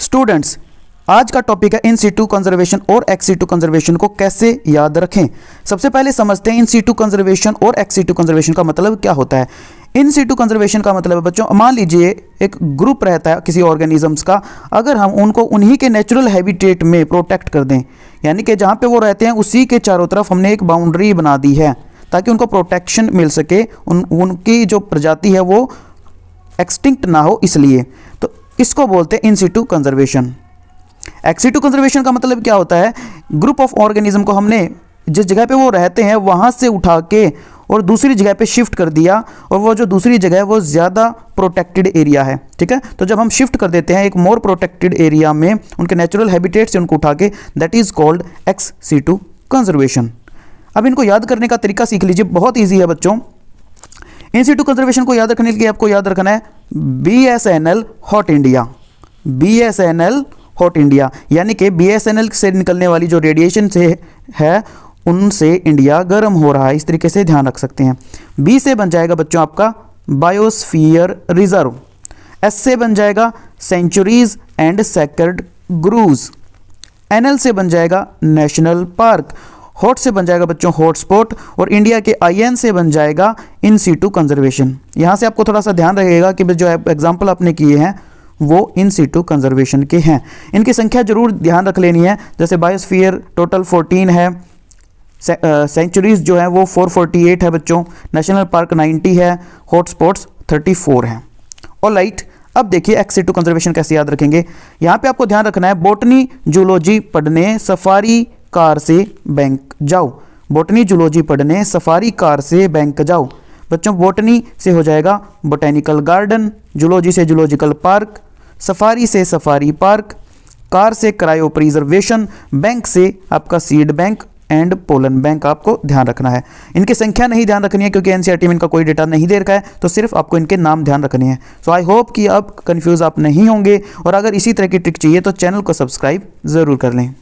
Students, आज का topic है इन सीटू कंजर्वेशन और एक्स सीटू कंजर्वेशन को कैसे याद रखें। सबसे पहले समझते हैं इन सीटू कंजर्वेशन और एक्स सीटू कंजर्वेशन का मतलब क्या होता है। इन सीटू कंजर्वेशन का मतलब है बच्चों, मान लीजिए एक ग्रुप रहता है किसी ऑर्गेनिजम्स का, अगर हम उनको उन्हीं के नेचुरल हैबिटेट में प्रोटेक्ट कर दें, यानी कि जहाँ पे वो रहते हैं उसी के चारों तरफ हमने एक बाउंड्री बना दी है ताकि उनको प्रोटेक्शन मिल सके, उनकी जो प्रजाति है वो एक्सटिंक्ट ना हो, इसलिए तो इसको बोलते हैं in situ conservation. Ex situ conservation का मतलब क्या होता है, ग्रुप ऑफ ऑर्गेनिज्म को हमने जिस जगह पे वो रहते हैं वहाँ से उठा के और दूसरी जगह पे शिफ्ट कर दिया, और वो जो दूसरी जगह है वो ज़्यादा प्रोटेक्टेड एरिया है। ठीक है, तो जब हम शिफ्ट कर देते हैं एक मोर प्रोटेक्टेड एरिया में उनके नेचुरल हैबिटेट से उनको उठा के, that is called ex situ conservation. अब इनको याद करने का तरीका सीख लीजिए, बहुत ईजी है बच्चों। इन सीटू कंजर्वेशन को याद रखने के लिए आपको याद रखना है BSNL hot India. BSNL hot India यानी कि BSNL से निकलने वाली जो रेडिएशन से है उनसे इंडिया गर्म हो रहा है, इस तरीके से ध्यान रख सकते हैं। B से बन जाएगा बच्चों आपका बायोस्फीयर रिजर्व। S से बन जाएगा sanctuaries and sacred groves. NL से बन जाएगा नेशनल पार्क। हॉट से बन जाएगा बच्चों हॉटस्पॉट, और इंडिया के IN से बन जाएगा इन सीटू कंजर्वेशन। यहाँ से आपको थोड़ा सा ध्यान रहेगा कि जो एग्जाम्पल आपने किए हैं वो इन सीटू कंजर्वेशन के हैं। इनकी संख्या जरूर ध्यान रख लेनी है, जैसे बायोस्फीयर टोटल 14 है, सेंचुरीज जो है वो 448 है बच्चों, नेशनल पार्क 90 है, हॉटस्पॉट्स 34 हैं। ऑलराइट, अब देखिए एक्स सीटू कंजर्वेशन कैसे याद रखेंगे। यहाँ पे आपको ध्यान रखना है, बॉटनी जूलॉजी पढ़ने सफारी कार से बैंक जाओ। बॉटनी जूलॉजी पढ़ने सफारी कार से बैंक जाओ। बच्चों बॉटनी से हो जाएगा बोटेनिकल गार्डन, जूलॉजी से जूलॉजिकल पार्क, सफारी से सफारी पार्क, कार से क्रायो प्रिजर्वेशन, बैंक से आपका seed bank and pollen bank आपको ध्यान रखना है। इनकी संख्या नहीं ध्यान रखनी है क्योंकि एनसीईआरटी में इनका कोई डेटा नहीं दे रखा है, तो सिर्फ आपको इनके नाम ध्यान रखने हैं। सो आई होप कि अब कंफ्यूज आप नहीं होंगे, और अगर इसी तरह की ट्रिक चाहिए तो चैनल को सब्सक्राइब ज़रूर कर लें।